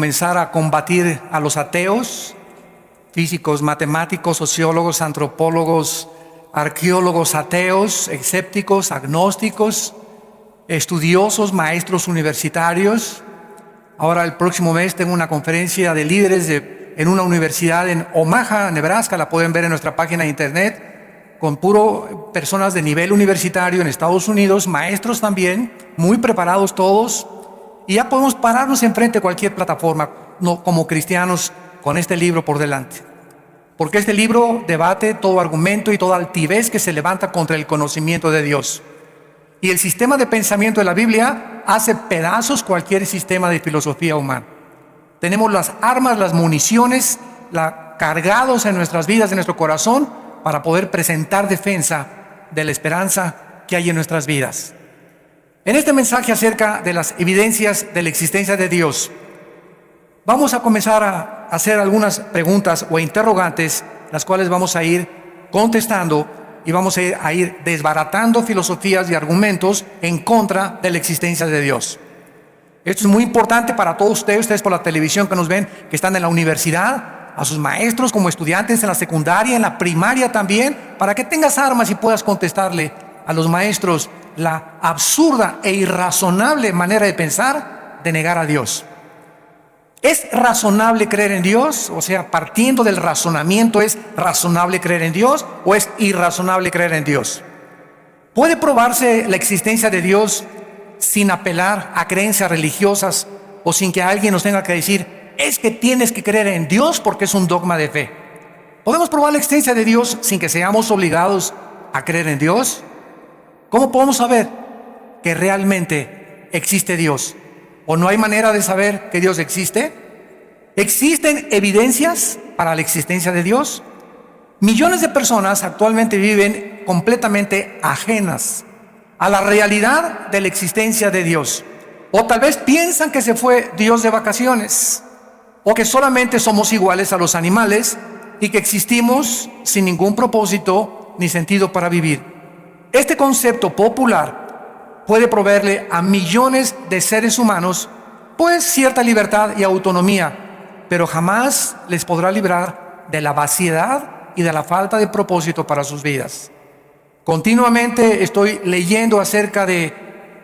comenzar a combatir a los ateos, físicos, matemáticos, sociólogos, antropólogos, arqueólogos ateos, escépticos, agnósticos, estudiosos, maestros universitarios. Ahora el próximo mes tengo una conferencia de líderes en una universidad en Omaha, Nebraska, la pueden ver en nuestra página de internet, con puro personas de nivel universitario en Estados Unidos, maestros también, muy preparados todos, y ya podemos pararnos enfrente de cualquier plataforma, no, como cristianos, con este libro por delante. Porque este libro debate todo argumento y toda altivez que se levanta contra el conocimiento de Dios. Y el sistema de pensamiento de la Biblia hace pedazos cualquier sistema de filosofía humana. Tenemos las armas, las municiones, cargados en nuestras vidas, en nuestro corazón, para poder presentar defensa de la esperanza que hay en nuestras vidas. En este mensaje acerca de las evidencias de la existencia de Dios, vamos a comenzar a hacer algunas preguntas o interrogantes, las cuales vamos a ir contestando y vamos a ir desbaratando filosofías y argumentos en contra de la existencia de Dios. Esto es muy importante para todos ustedes por la televisión que nos ven, que están en la universidad, a sus maestros como estudiantes en la secundaria, en la primaria también, para que tengas armas y puedas contestarle a los maestros la absurda e irrazonable manera de pensar de negar a Dios. ¿Es razonable creer en Dios? O sea, partiendo del razonamiento, ¿es razonable creer en Dios o es irrazonable creer en Dios? ¿Puede probarse la existencia de Dios sin apelar a creencias religiosas o sin que alguien nos tenga que decir, es que tienes que creer en Dios porque es un dogma de fe? ¿Podemos probar la existencia de Dios sin que seamos obligados a creer en Dios? ¿Cómo podemos saber que realmente existe Dios? ¿O no hay manera de saber que Dios existe? ¿Existen evidencias para la existencia de Dios? Millones de personas actualmente viven completamente ajenas a la realidad de la existencia de Dios. O tal vez piensan que se fue Dios de vacaciones, o que solamente somos iguales a los animales y que existimos sin ningún propósito ni sentido para vivir. Este concepto popular puede proveerle a millones de seres humanos pues cierta libertad y autonomía, pero jamás les podrá librar de la vaciedad y de la falta de propósito para sus vidas. Continuamente estoy leyendo acerca de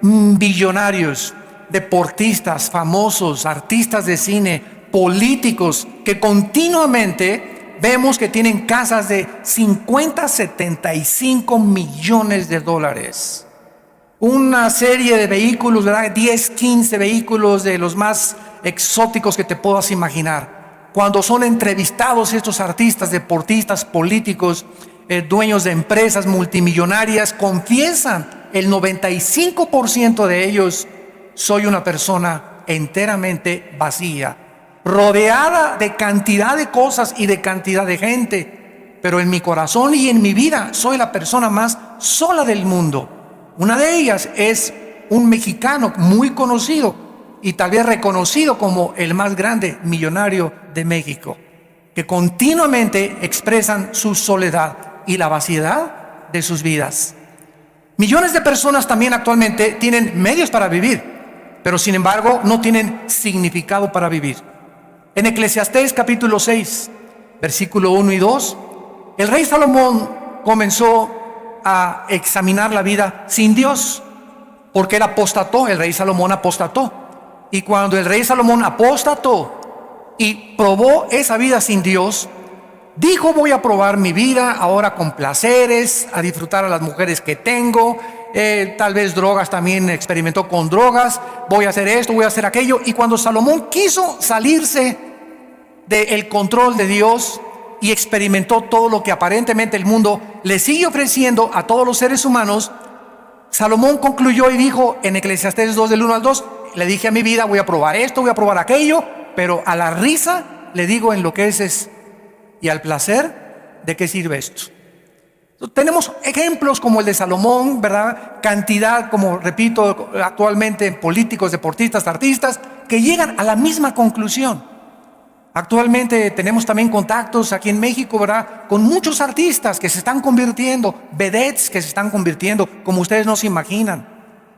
billonarios, deportistas famosos, artistas de cine, políticos que continuamente vemos que tienen casas de 50, 75 millones de dólares. Una serie de vehículos, ¿verdad? 10, 15 vehículos de los más exóticos que te puedas imaginar. Cuando son entrevistados estos artistas, deportistas, políticos, dueños de empresas multimillonarias, confiesan el 95% de ellos, soy una persona enteramente vacía, rodeada de cantidad de cosas y de cantidad de gente, pero en mi corazón y en mi vida soy la persona más sola del mundo. Una de ellas es un mexicano muy conocido y tal vez reconocido como el más grande millonario de México, que continuamente expresan su soledad y la vaciedad de sus vidas. Millones de personas también actualmente tienen medios para vivir, pero sin embargo no tienen significado para vivir. En Eclesiastés capítulo 6, versículo 1 y 2, el rey Salomón comenzó a examinar la vida sin Dios, porque él apostató, el rey Salomón apostató. Y cuando el rey Salomón apostató y probó esa vida sin Dios, dijo: voy a probar mi vida ahora con placeres, a disfrutar a las mujeres que tengo, tal vez drogas, también experimentó con drogas, voy a hacer esto, voy a hacer aquello. Y cuando Salomón quiso salirse del control de Dios y experimentó todo lo que aparentemente el mundo le sigue ofreciendo a todos los seres humanos, Salomón concluyó y dijo en Eclesiastés 2 del 1 al 2, le dije a mi vida, voy a probar esto, voy a probar aquello, pero a la risa le digo enloqueces, y al placer, ¿de qué sirve esto? Tenemos ejemplos como el de Salomón, ¿verdad? Cantidad, como repito, actualmente políticos, deportistas, artistas, que llegan a la misma conclusión. Actualmente tenemos también contactos aquí en México, ¿verdad?, con muchos artistas que se están convirtiendo, vedettes que se están convirtiendo, como ustedes no se imaginan.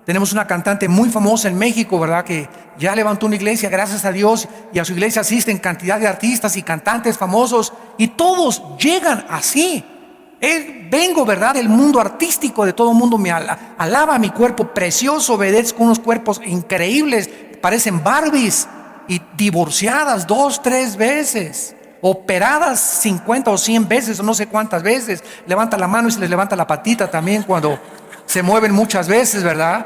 Tenemos una cantante muy famosa en México, ¿verdad? Que ya levantó una iglesia, gracias a Dios, y a su iglesia asisten cantidad de artistas y cantantes famosos, y todos llegan así. Vengo, ¿verdad?, del mundo artístico, de todo el mundo me alaba mi cuerpo precioso, vedettes con unos cuerpos increíbles, parecen Barbies, y divorciadas 2, 3 veces, operadas 50 o 100 veces, o no sé cuántas veces. Levanta la mano y se les levanta la patita también cuando se mueven muchas veces, ¿verdad?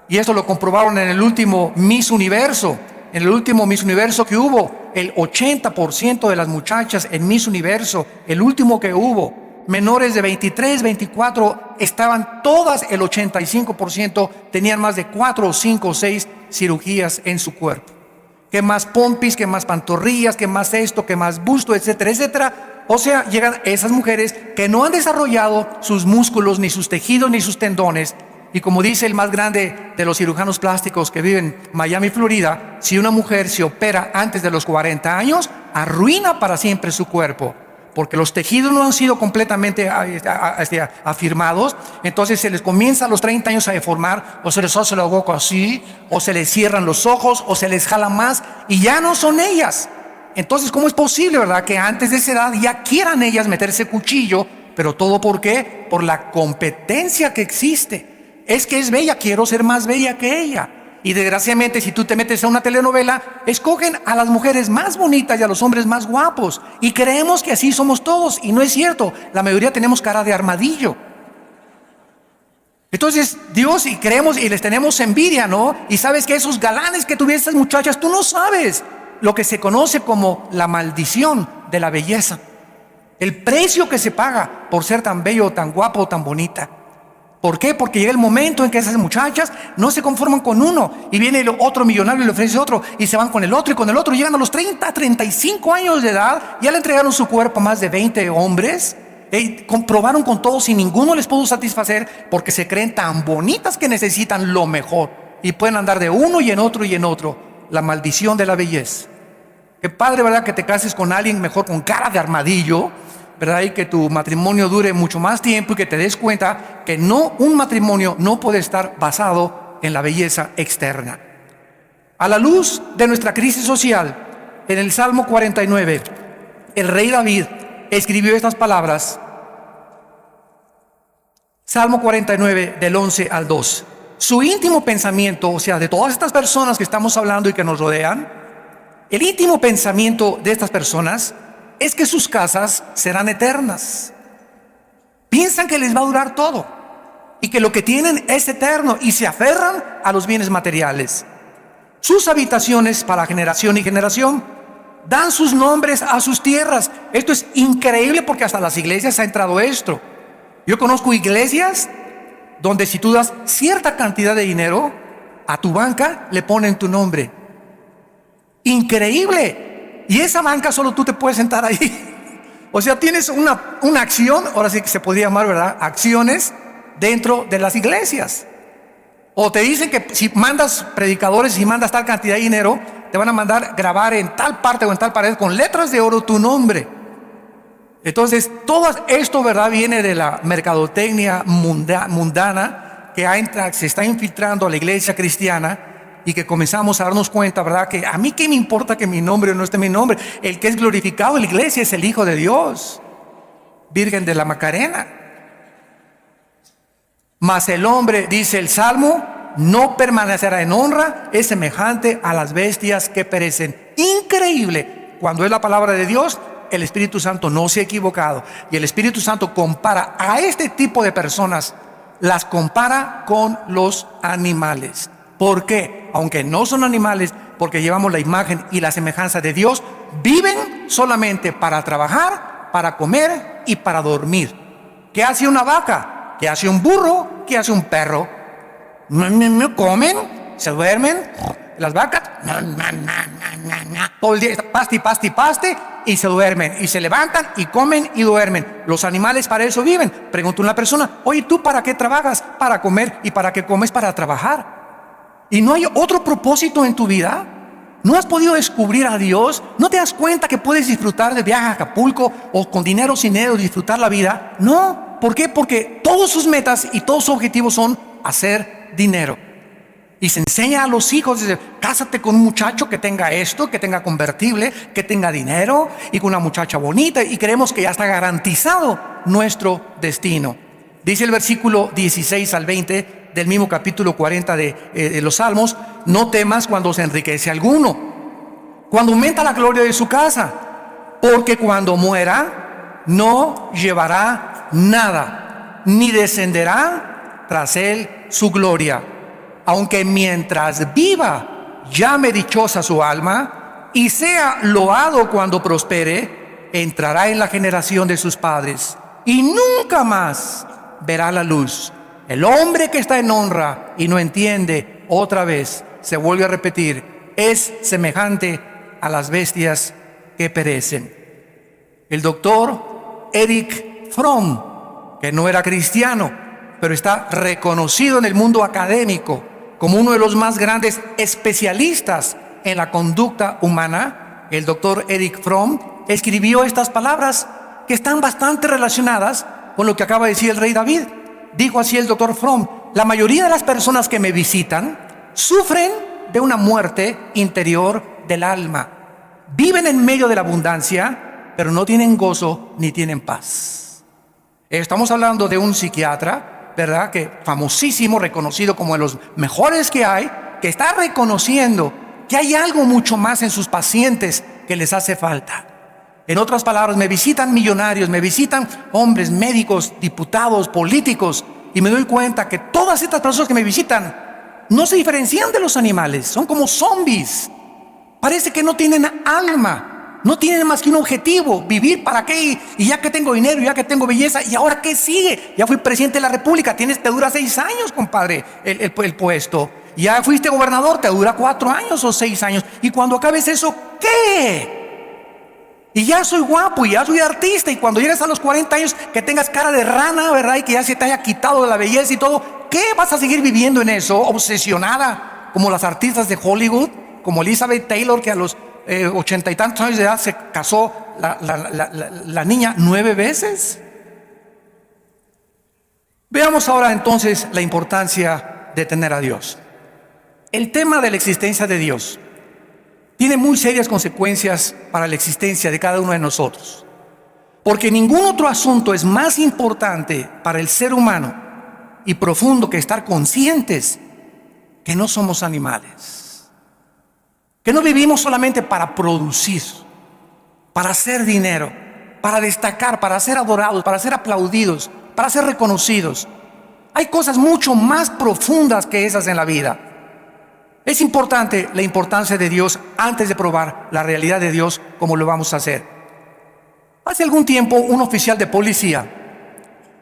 Y esto lo comprobaron en el último Miss Universo. En el último Miss Universo que hubo, el 80% de las muchachas en Miss Universo, el último que hubo, menores de 23, 24, estaban todas, el 85%, tenían más de 4, 5 o 6 cirugías en su cuerpo. Que más pompis, que más pantorrillas, que más esto, que más busto, etcétera, etcétera. O sea, llegan esas mujeres que no han desarrollado sus músculos, ni sus tejidos, ni sus tendones. Y como dice el más grande de los cirujanos plásticos que vive en Miami, Florida, si una mujer se opera antes de los 40 años, arruina para siempre su cuerpo, porque los tejidos no han sido completamente afirmados. Entonces se les comienza a los 30 años a deformar, o se les hace la boca así, o se les cierran los ojos, o se les jala más, y ya no son ellas. Entonces, ¿cómo es posible, verdad, que antes de esa edad ya quieran ellas meterse cuchillo? Pero todo ¿por qué? Por la competencia que existe. Es que es bella, quiero ser más bella que ella. Y desgraciadamente, si tú te metes a una telenovela, escogen a las mujeres más bonitas y a los hombres más guapos, y creemos que así somos todos, y no es cierto. La mayoría tenemos cara de armadillo. Entonces Dios, y creemos y les tenemos envidia, ¿no? Y sabes que esos galanes que tuvieron estas muchachas, tú no sabes lo que se conoce como la maldición de la belleza, el precio que se paga por ser tan bello, tan guapo, tan bonita. ¿Por qué? Porque llega el momento en que esas muchachas no se conforman con uno, y viene el otro millonario y le ofrece otro, y se van con el otro y con el otro. Llegan a los 30, 35 años de edad, ya le entregaron su cuerpo a más de 20 hombres, comprobaron con todos y ninguno les pudo satisfacer, porque se creen tan bonitas que necesitan lo mejor, y pueden andar de uno y en otro y en otro. La maldición de la belleza. Qué padre, ¿verdad?, que te cases con alguien mejor con cara de armadillo, ¿verdad? Y que tu matrimonio dure mucho más tiempo, y que te des cuenta que un matrimonio no puede estar basado en la belleza externa. A la luz de nuestra crisis social, en el Salmo 49, el rey David escribió estas palabras. Salmo 49, del 11 al 2. Su íntimo pensamiento, o sea, de todas estas personas que estamos hablando y que nos rodean, el íntimo pensamiento de estas personas es que sus casas serán eternas. Piensan que les va a durar todo y que lo que tienen es eterno, y se aferran a los bienes materiales. Sus habitaciones para generación y generación, dan sus nombres a sus tierras. Esto es increíble, porque hasta las iglesias ha entrado esto. Yo conozco iglesias donde si tú das cierta cantidad de dinero a tu banca, le ponen tu nombre. Increíble. Y esa banca solo tú te puedes sentar ahí. O sea, tienes una acción, ahora sí que se podría llamar, ¿verdad?, acciones dentro de las iglesias. O te dicen que si mandas predicadores, si mandas tal cantidad de dinero, te van a mandar grabar en tal parte o en tal pared con letras de oro tu nombre. Entonces, todo esto, ¿verdad?, viene de la mercadotecnia mundana que se está infiltrando a la iglesia cristiana, y que comenzamos a darnos cuenta, ¿verdad?, que a mí qué me importa que mi nombre no esté mi nombre. El que es glorificado en la iglesia es el Hijo de Dios, Virgen de la Macarena. Mas el hombre, dice el Salmo, no permanecerá en honra, es semejante a las bestias que perecen. Increíble. Cuando es la palabra de Dios, el Espíritu Santo no se ha equivocado, y el Espíritu Santo compara a este tipo de personas, las compara con los animales. ¿Por qué? Aunque no son animales, porque llevamos la imagen y la semejanza de Dios, viven solamente para trabajar, para comer y para dormir. ¿Qué hace una vaca? ¿Qué hace un burro? ¿Qué hace un perro? Comen, se duermen. Las vacas todo el día paste y paste y paste, y se duermen, y se levantan y comen y duermen. Los animales para eso viven. Pregunta una persona: oye, ¿tú para qué trabajas? Para comer. ¿Y para qué comes? Para trabajar. ¿Y no hay otro propósito en tu vida? ¿No has podido descubrir a Dios? ¿No te das cuenta que puedes disfrutar del viaje a Acapulco, o con dinero o sin dinero disfrutar la vida? No. ¿Por qué? Porque todos sus metas y todos sus objetivos son hacer dinero. Y se enseña a los hijos, dice, cásate con un muchacho que tenga esto, que tenga convertible, que tenga dinero y con una muchacha bonita, y creemos que ya está garantizado nuestro destino. Dice el versículo 16 al 20 del mismo capítulo 40 de los Salmos: no temas cuando se enriquece alguno, cuando aumenta la gloria de su casa, porque cuando muera no llevará nada, ni descenderá tras él su gloria. Aunque mientras viva llame dichosa su alma y sea loado cuando prospere, entrará en la generación de sus padres y nunca más verá la luz. El hombre que está en honra y no entiende, otra vez se vuelve a repetir, es semejante a las bestias que perecen. El doctor Erich Fromm, que no era cristiano, pero está reconocido en el mundo académico como uno de los más grandes especialistas en la conducta humana, el doctor Erich Fromm escribió estas palabras que están bastante relacionadas con lo que acaba de decir el rey David. Dijo así el doctor Fromm: la mayoría de las personas que me visitan sufren de una muerte interior del alma. Viven en medio de la abundancia, pero no tienen gozo ni tienen paz. Estamos hablando de un psiquiatra, ¿verdad?, que famosísimo, reconocido como de los mejores que hay, que está reconociendo que hay algo mucho más en sus pacientes que les hace falta. En otras palabras, me visitan millonarios, me visitan hombres, médicos, diputados, políticos, y me doy cuenta que todas estas personas que me visitan no se diferencian de los animales, son como zombies. Parece que no tienen alma, no tienen más que un objetivo: vivir para qué, y ya que tengo dinero, ya que tengo belleza, ¿y ahora qué sigue? Ya fui presidente de la República, te dura 6 años, compadre, el puesto. Ya fuiste gobernador, te dura 4 años o 6 años. Y cuando acabes eso, ¿qué? Y ya soy guapo, y ya soy artista, y cuando llegues a los 40 años que tengas cara de rana, ¿verdad?, y que ya se te haya quitado de la belleza y todo, ¿qué? ¿Vas a seguir viviendo en eso, obsesionada como las artistas de Hollywood, como Elizabeth Taylor, que a los 80 y tantos años de edad se casó la niña 9 veces? Veamos ahora entonces la importancia de tener a Dios. El tema de la existencia de Dios tiene muy serias consecuencias para la existencia de cada uno de nosotros, porque ningún otro asunto es más importante para el ser humano y profundo que estar conscientes que no somos animales, que no vivimos solamente para producir, para hacer dinero, para destacar, para ser adorados, para ser aplaudidos, para ser reconocidos. Hay cosas mucho más profundas que esas en la vida. Es importante la importancia de Dios antes de probar la realidad de Dios, como lo vamos a hacer. Hace algún tiempo, un oficial de policía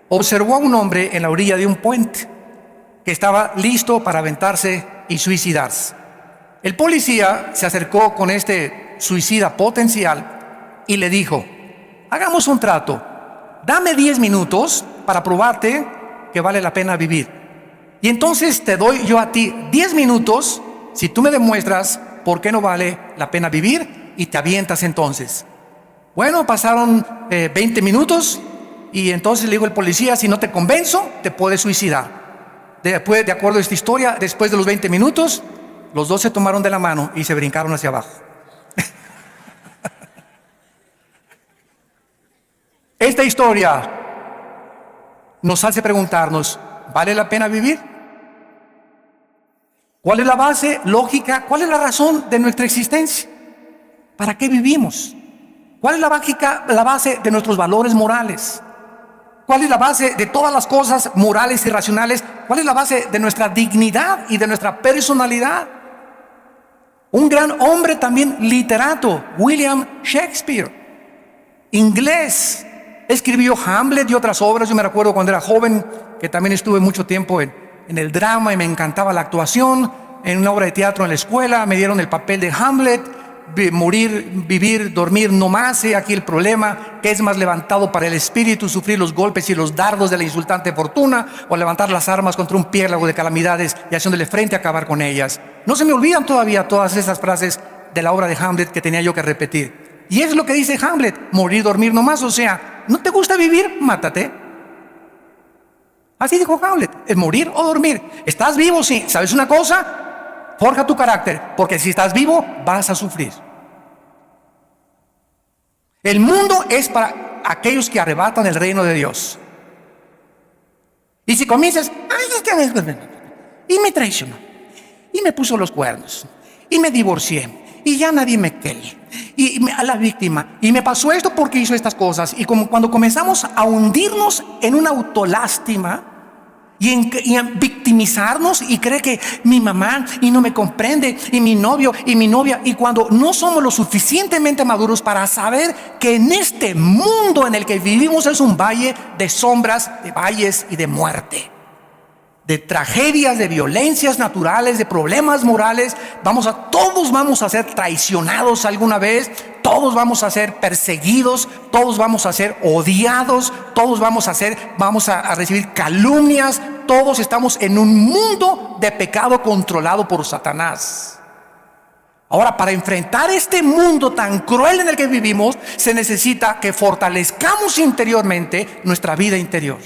observó a un hombre en la orilla de un puente que estaba listo para aventarse y suicidarse. El policía se acercó con este suicida potencial y le dijo: hagamos un trato, dame 10 minutos para probarte que vale la pena vivir. Y entonces te doy yo a ti 10 minutos si tú me demuestras por qué no vale la pena vivir, y te avientas entonces. Bueno, pasaron 20 minutos y entonces le dijo el policía: si no te convenzo, te puedes suicidar. De acuerdo a esta historia, después de los 20 minutos, los dos se tomaron de la mano y se brincaron hacia abajo. Esta historia nos hace preguntarnos: ¿vale la pena vivir? ¿Cuál es la base lógica? ¿Cuál es la razón de nuestra existencia? ¿Para qué vivimos? ¿Cuál es la base de nuestros valores morales? ¿Cuál es la base de todas las cosas morales y racionales? ¿Cuál es la base de nuestra dignidad y de nuestra personalidad? Un gran hombre también literato, William Shakespeare, inglés, escribió Hamlet y otras obras. Yo me recuerdo cuando era joven que también estuve mucho tiempo en el drama y me encantaba la actuación. En una obra de teatro en la escuela me dieron el papel de Hamlet: morir, vivir, dormir no más. He aquí el problema, que es más levantado para el espíritu sufrir los golpes y los dardos de la insultante fortuna, o levantar las armas contra un piélago de calamidades y haciéndole frente a acabar con ellas. No se me olvidan todavía todas esas frases de la obra de Hamlet que tenía yo que repetir. Y es lo que dice Hamlet: morir, dormir no más. O sea, ¿no te gusta vivir? Mátate. Así dijo Hamlet, es morir o dormir. ¿Estás vivo? Sí. ¿Sabes una cosa? Forja tu carácter, porque si estás vivo, vas a sufrir. El mundo es para aquellos que arrebatan el reino de Dios. Y si comienzas, y me traicionó, y me puso los cuernos, y me divorcié, y ya nadie me quiere, a la víctima, y me pasó esto porque hizo estas cosas, y como cuando comenzamos a hundirnos en una autolástima, y en victimizarnos y cree que mi mamá y no me comprende, y mi novio y mi novia, y cuando no somos lo suficientemente maduros para saber que en este mundo en el que vivimos es un valle de sombras, de valles y de muerte, de tragedias, de violencias naturales, de problemas morales. Todos vamos a ser traicionados alguna vez, todos vamos a ser perseguidos, todos vamos a ser odiados, todos vamos a recibir calumnias. Todos estamos en un mundo de pecado controlado por Satanás. Ahora, para enfrentar este mundo tan cruel en el que vivimos, se necesita que fortalezcamos interiormente nuestra vida interior.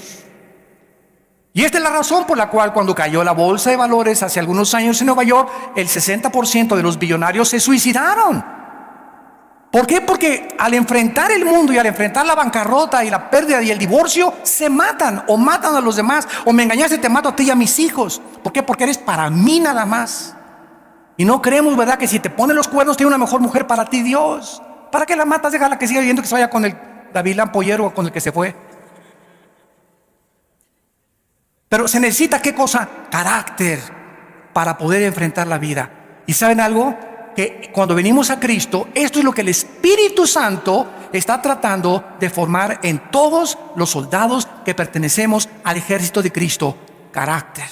Y esta es la razón por la cual cuando cayó la bolsa de valores hace algunos años en Nueva York, el 60% de los billonarios se suicidaron. ¿Por qué? Porque al enfrentar el mundo y al enfrentar la bancarrota y la pérdida y el divorcio, se matan o matan a los demás. O me engañaste, te mato a ti y a mis hijos. ¿Por qué? Porque eres para mí nada más. Y no creemos, ¿verdad?, que si te ponen los cuernos tiene una mejor mujer para ti, Dios. ¿Para qué la matas? Déjala que siga viviendo, que se vaya con el gavilán pollero o con el que se fue. Pero se necesita, ¿qué cosa? Carácter para poder enfrentar la vida. ¿Y saben algo? Que cuando venimos a Cristo, esto es lo que el Espíritu Santo está tratando de formar en todos los soldados que pertenecemos al ejército de Cristo. Carácter.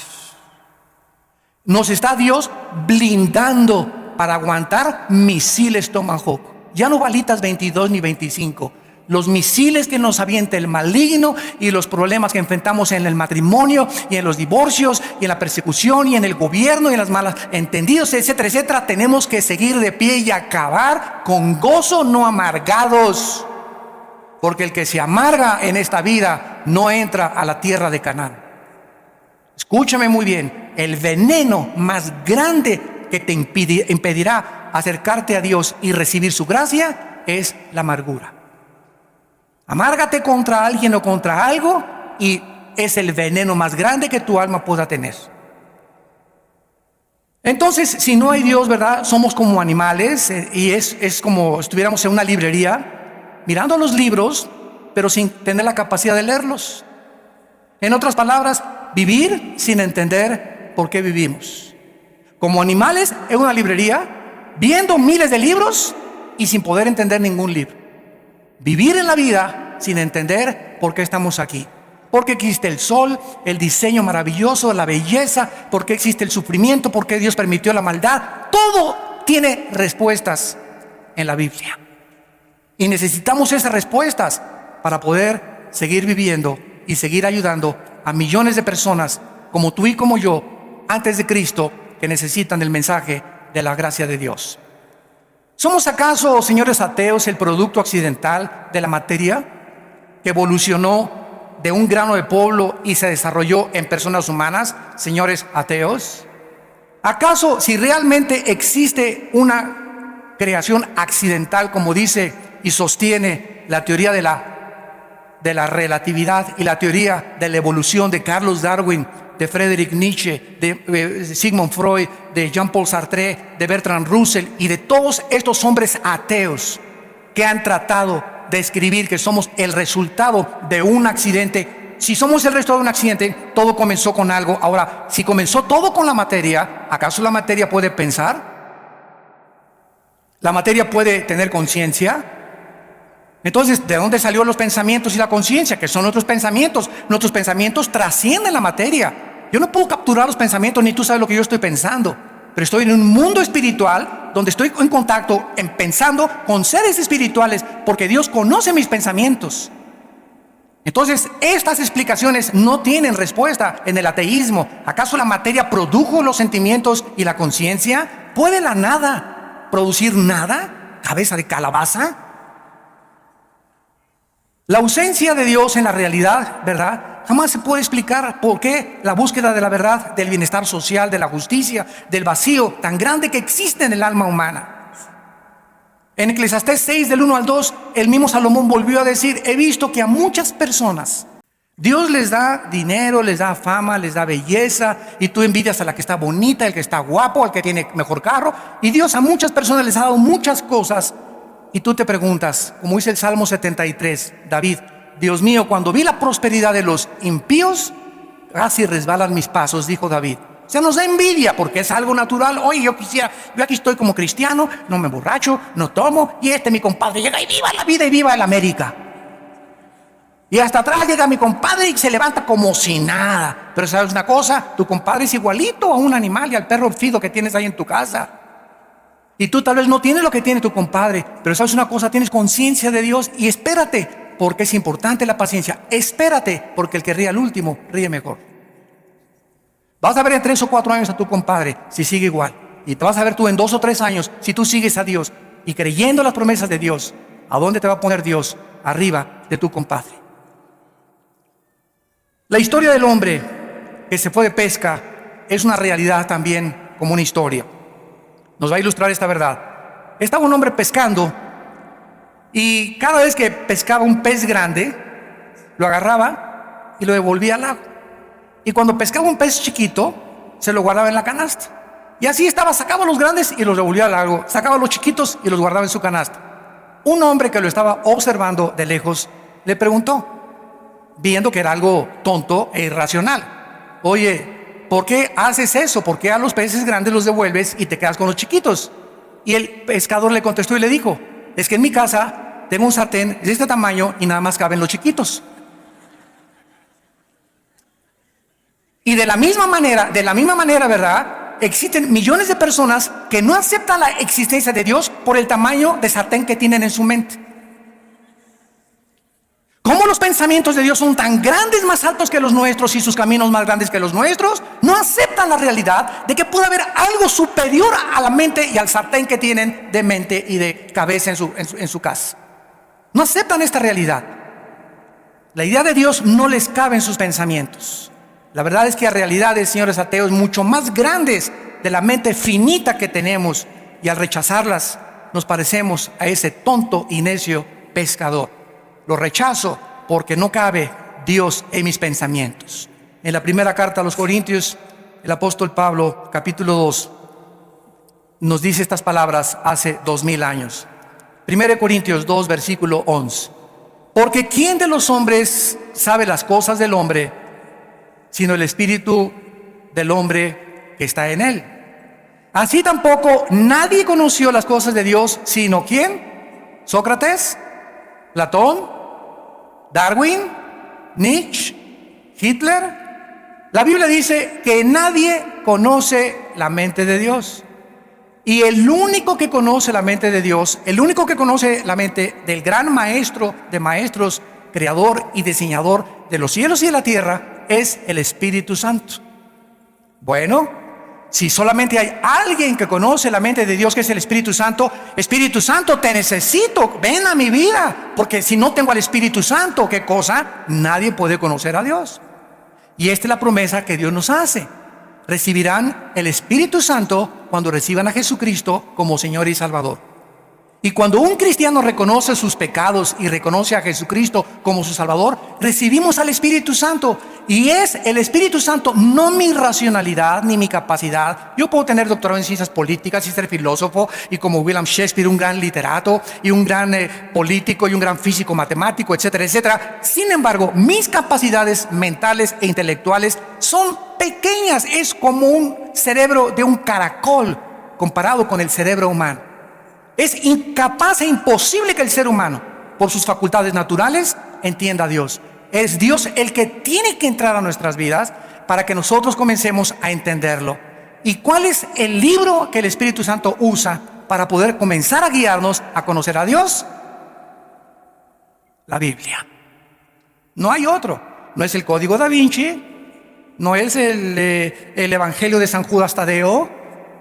Nos está Dios blindando para aguantar misiles Tomahawk. Ya no balitas 22 ni 25. Los misiles que nos avienta el maligno y los problemas que enfrentamos en el matrimonio y en los divorcios y en la persecución y en el gobierno y en las malas entendidos, etcétera, etcétera. Tenemos que seguir de pie y acabar con gozo, no amargados. Porque el que se amarga en esta vida no entra a la tierra de Canaán. Escúchame muy bien, el veneno más grande que te impedirá acercarte a Dios y recibir su gracia es la amargura. Amárgate contra alguien o contra algo y es el veneno más grande que tu alma pueda tener. Entonces, si no hay Dios, ¿verdad? Somos como animales y es como si estuviéramos en una librería mirando los libros, pero sin tener la capacidad de leerlos. En otras palabras, vivir sin entender por qué vivimos. Como animales en una librería, viendo miles de libros y sin poder entender ningún libro. Vivir en la vida sin entender por qué estamos aquí. ¿Por qué existe el sol, el diseño maravilloso, la belleza? ¿Por qué existe el sufrimiento? ¿Por qué Dios permitió la maldad? Todo tiene respuestas en la Biblia. Y necesitamos esas respuestas para poder seguir viviendo y seguir ayudando a millones de personas como tú y como yo, antes de Cristo, que necesitan el mensaje de la gracia de Dios. ¿Somos acaso, señores ateos, el producto accidental de la materia que evolucionó de un grano de polvo y se desarrolló en personas humanas, señores ateos? ¿Acaso, si realmente existe una creación accidental, como dice y sostiene la teoría de la relatividad y la teoría de la evolución de Carlos Darwin, de Friedrich Nietzsche, de Sigmund Freud, de Jean-Paul Sartre, de Bertrand Russell y de todos estos hombres ateos que han tratado de escribir que somos el resultado de un accidente? Si somos el resultado de un accidente, todo comenzó con algo. Ahora, si comenzó todo con la materia, ¿acaso la materia puede pensar? ¿La materia puede tener conciencia? Entonces, ¿de dónde salieron los pensamientos y la conciencia? Que son nuestros pensamientos. Nuestros pensamientos trascienden la materia. Yo no puedo capturar los pensamientos, ni tú sabes lo que yo estoy pensando. Pero estoy en un mundo espiritual donde estoy en contacto, pensando con seres espirituales, porque Dios conoce mis pensamientos. Entonces, estas explicaciones no tienen respuesta en el ateísmo. ¿Acaso la materia produjo los sentimientos y la conciencia? ¿Puede la nada producir nada? ¿Cabeza de calabaza? La ausencia de Dios en la realidad, ¿verdad?, Jamás se puede explicar por qué la búsqueda de la verdad, del bienestar social, de la justicia, del vacío tan grande que existe en el alma humana. En Eclesiastés 6, del 1 al 2, el mismo Salomón volvió a decir: he visto que a muchas personas Dios les da dinero, les da fama, les da belleza, y tú envidias a la que está bonita, el que está guapo, al que tiene mejor carro, y Dios a muchas personas les ha dado muchas cosas, y tú te preguntas, como dice el Salmo 73, David: Dios mío, cuando vi la prosperidad de los impíos, casi resbalan mis pasos, dijo David. Se nos da envidia porque es algo natural. Oye, yo aquí estoy como cristiano, no me emborracho, no tomo, y mi compadre llega y viva la vida y viva el América. Y hasta atrás llega mi compadre y se levanta como si nada. Pero ¿sabes una cosa? Tu compadre es igualito a un animal y al perro fido que tienes ahí en tu casa. Y tú tal vez no tienes lo que tiene tu compadre, pero ¿sabes una cosa? Tienes conciencia de Dios, y espérate, porque es importante la paciencia. Espérate, porque el que ríe al último, ríe mejor. Vas a ver en 3 o 4 años a tu compadre si sigue igual. Y te vas a ver tú en 2 o 3 años si tú sigues a Dios y creyendo las promesas de Dios. ¿A dónde te va a poner Dios? Arriba de tu compadre. La historia del hombre que se fue de pesca es una realidad también como una historia. Nos va a ilustrar esta verdad. Estaba un hombre pescando, y cada vez que pescaba un pez grande, lo agarraba y lo devolvía al lago. Y cuando pescaba un pez chiquito, se lo guardaba en la canasta. Y así estaba, sacaba los grandes y los devolvía al lago, sacaba los chiquitos y los guardaba en su canasta. Un hombre que lo estaba observando de lejos le preguntó, viendo que era algo tonto e irracional: oye, ¿por qué haces eso? ¿Por qué a los peces grandes los devuelves y te quedas con los chiquitos? Y el pescador le contestó y le dijo: es que en mi casa tengo un sartén de este tamaño y nada más caben los chiquitos. Y de la misma manera, ¿verdad? Existen millones de personas que no aceptan la existencia de Dios por el tamaño de sartén que tienen en su mente. ¿Cómo los pensamientos de Dios son tan grandes, más altos que los nuestros, y sus caminos más grandes que los nuestros? No aceptan la realidad de que puede haber algo superior a la mente y al sartén que tienen de mente y de cabeza en su casa. No aceptan esta realidad. La idea de Dios no les cabe en sus pensamientos. La verdad es que hay realidades, señores ateos, mucho más grandes de la mente finita que tenemos, y al rechazarlas nos parecemos a ese tonto y necio pescador. Lo rechazo porque no cabe Dios en mis pensamientos. En la primera carta a los Corintios, el apóstol Pablo, capítulo 2, nos dice estas palabras hace 2000 años. 1 Corintios 2, versículo 11. Porque ¿quién de los hombres sabe las cosas del hombre, sino el espíritu del hombre que está en él? Así tampoco nadie conoció las cosas de Dios, sino ¿quién? Sócrates, Platón, Darwin, Nietzsche, Hitler. La Biblia dice que nadie conoce la mente de Dios. Y el único que conoce la mente de Dios, el único que conoce la mente del gran maestro de maestros, creador y diseñador de los cielos y de la tierra, es el Espíritu Santo. Bueno, si solamente hay alguien que conoce la mente de Dios, que es el Espíritu Santo: Espíritu Santo, te necesito, ven a mi vida, porque si no tengo al Espíritu Santo, ¿qué cosa? Nadie puede conocer a Dios. Y esta es la promesa que Dios nos hace: recibirán el Espíritu Santo cuando reciban a Jesucristo como Señor y Salvador. Y cuando un cristiano reconoce sus pecados y reconoce a Jesucristo como su Salvador, recibimos al Espíritu Santo. Y es el Espíritu Santo, no mi racionalidad ni mi capacidad. Yo puedo tener doctorado en ciencias políticas y ser filósofo, y como William Shakespeare, un gran literato y un gran político y un gran físico matemático, etcétera, etcétera. Sin embargo, mis capacidades mentales e intelectuales son pequeñas. Es como un cerebro de un caracol comparado con el cerebro humano. Es incapaz e imposible que el ser humano, por sus facultades naturales, entienda a Dios. Es Dios el que tiene que entrar a nuestras vidas para que nosotros comencemos a entenderlo. ¿Y cuál es el libro que el Espíritu Santo usa para poder comenzar a guiarnos a conocer a Dios? La Biblia. No hay otro. No es el Código Da Vinci, no es el Evangelio de San Judas Tadeo,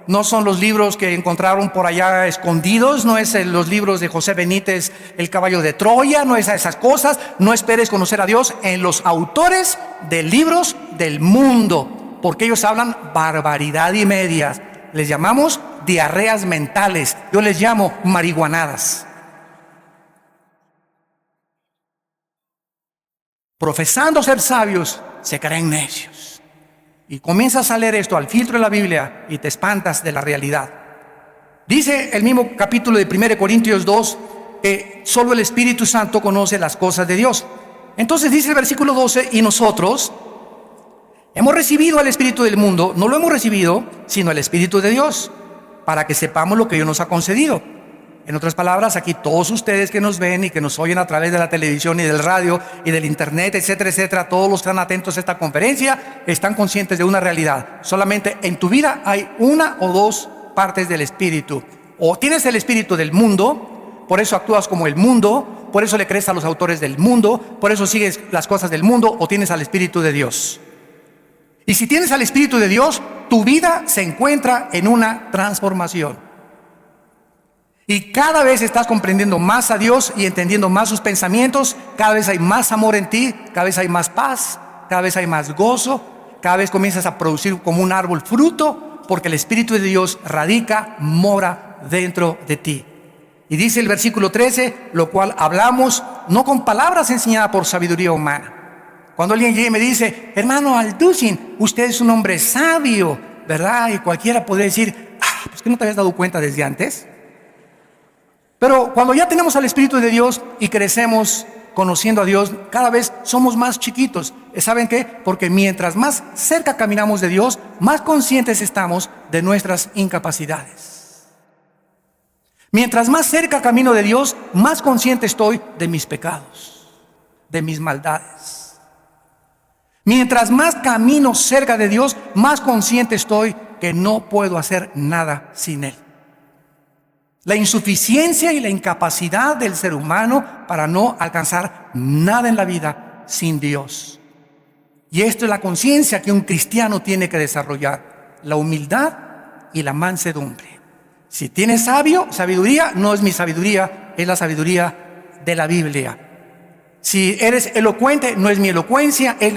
No son los libros que encontraron por allá escondidos, no es los libros de José Benítez, El caballo de Troya, no es a esas cosas. No esperes conocer a Dios en los autores de libros del mundo, porque ellos hablan barbaridad y medias. Les llamamos diarreas mentales, yo les llamo marihuanadas. Profesando ser sabios, se creen necios. Y comienzas a leer esto al filtro de la Biblia y te espantas de la realidad. Dice el mismo capítulo de 1 Corintios 2 que solo el Espíritu Santo conoce las cosas de Dios. Entonces dice el versículo 12, y nosotros hemos recibido al Espíritu del mundo, no lo hemos recibido, sino el Espíritu de Dios, para que sepamos lo que Dios nos ha concedido. En otras palabras, aquí todos ustedes que nos ven y que nos oyen a través de la televisión y del radio y del internet, etcétera, etcétera, todos los que están atentos a esta conferencia están conscientes de una realidad. Solamente en tu vida hay una o dos partes del Espíritu. O tienes el Espíritu del mundo, por eso actúas como el mundo, por eso le crees a los autores del mundo, por eso sigues las cosas del mundo, o tienes al Espíritu de Dios. Y si tienes al Espíritu de Dios, tu vida se encuentra en una transformación. Y cada vez estás comprendiendo más a Dios y entendiendo más sus pensamientos. Cada vez hay más amor en ti, cada vez hay más paz, cada vez hay más gozo, cada vez comienzas a producir como un árbol fruto, porque el Espíritu de Dios radica, mora dentro de ti. Y dice el versículo 13, lo cual hablamos no con palabras enseñadas por sabiduría humana. Cuando alguien llega y me dice, hermano Alducin, usted es un hombre sabio, ¿verdad? Y cualquiera podría decir, pues que no te habías dado cuenta desde antes. Pero cuando ya tenemos al Espíritu de Dios y crecemos conociendo a Dios, cada vez somos más chiquitos. ¿Saben qué? Porque mientras más cerca caminamos de Dios, más conscientes estamos de nuestras incapacidades. Mientras más cerca camino de Dios, más consciente estoy de mis pecados, de mis maldades. Mientras más camino cerca de Dios, más consciente estoy que no puedo hacer nada sin Él. La insuficiencia y la incapacidad del ser humano para no alcanzar nada en la vida sin Dios. Y esto es la conciencia que un cristiano tiene que desarrollar: la humildad y la mansedumbre. Si tienes sabiduría, no es mi sabiduría, es la sabiduría de la Biblia. Si eres elocuente, no es mi elocuencia, es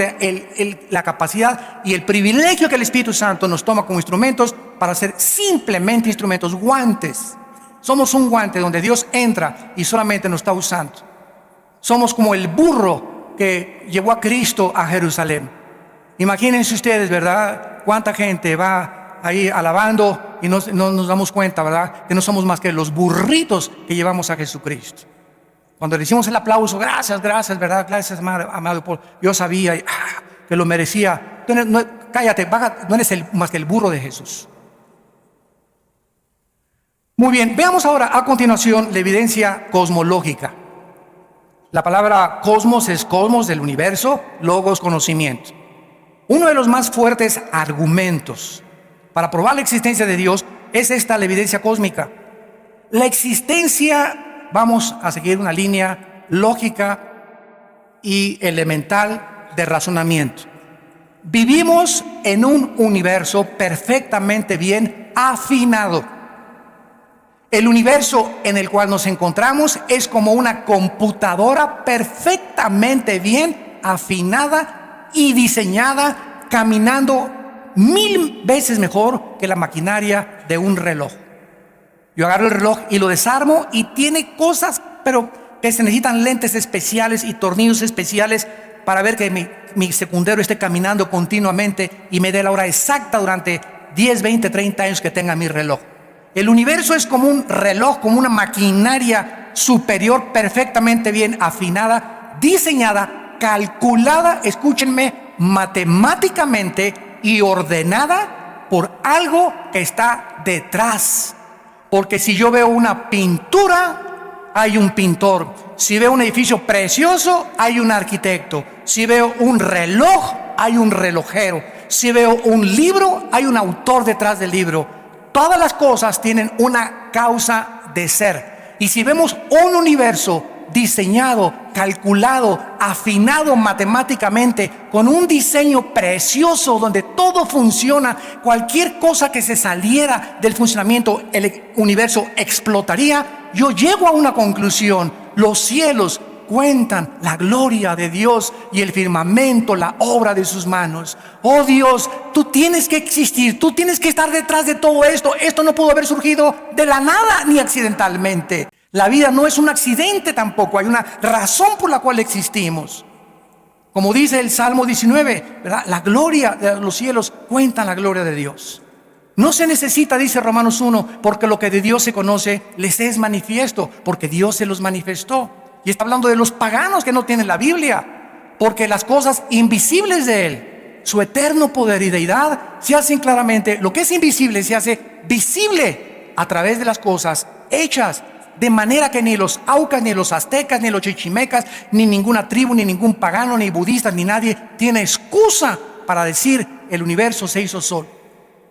la capacidad y el privilegio que el Espíritu Santo nos toma como instrumentos para ser simplemente instrumentos, guantes. Somos un guante donde Dios entra y solamente nos está usando. Somos como el burro que llevó a Cristo a Jerusalén. Imagínense ustedes, ¿verdad? Cuánta gente va ahí alabando y no nos damos cuenta, ¿verdad? Que no somos más que los burritos que llevamos a Jesucristo. Cuando le hicimos el aplauso, gracias, ¿verdad? Gracias, amado Paul. Yo sabía que lo merecía. Cállate, no eres más que el burro de Jesús. Muy bien, veamos ahora a continuación la evidencia cosmológica. La palabra cosmos es cosmos del universo, logos, conocimiento. Uno de los más fuertes argumentos para probar la existencia de Dios es la evidencia cósmica. La existencia, vamos a seguir una línea lógica y elemental de razonamiento. Vivimos en un universo perfectamente bien afinado. El universo en el cual nos encontramos es como una computadora perfectamente bien afinada y diseñada, caminando 1000 veces mejor que la maquinaria de un reloj. Yo agarro el reloj y lo desarmo y tiene cosas, pero que se necesitan lentes especiales y tornillos especiales para ver que mi secundero esté caminando continuamente y me dé la hora exacta durante 10, 20, 30 años que tenga mi reloj. El universo es como un reloj, como una maquinaria superior perfectamente bien afinada, diseñada, calculada, escúchenme, matemáticamente y ordenada por algo que está detrás. Porque si yo veo una pintura, hay un pintor. Si veo un edificio precioso, hay un arquitecto. Si veo un reloj, hay un relojero. Si veo un libro, hay un autor detrás del libro. Todas las cosas tienen una causa de ser. Y si vemos un universo diseñado, calculado, afinado matemáticamente, con un diseño precioso donde todo funciona. Cualquier cosa que se saliera del funcionamiento, el universo explotaría. Yo llego a una conclusión: los cielos cuentan la gloria de Dios y el firmamento la obra de sus manos. Oh Dios, tú tienes que existir, tú tienes que estar detrás de todo esto. Esto no pudo haber surgido de la nada ni accidentalmente. La vida no es un accidente tampoco, hay una razón por la cual existimos. Como dice el Salmo 19, ¿verdad? La gloria de los cielos cuentan la gloria de Dios. No se necesita, dice Romanos 1, porque lo que de Dios se conoce les es manifiesto, porque Dios se los manifestó. Y está hablando de los paganos que no tienen la Biblia, porque las cosas invisibles de Él, su eterno poder y deidad, se hacen claramente. Lo que es invisible se hace visible a través de las cosas hechas, de manera que ni los aucas, ni los aztecas, ni los chichimecas, ni ninguna tribu, ni ningún pagano, ni budista, ni nadie tiene excusa para decir el universo se hizo solo.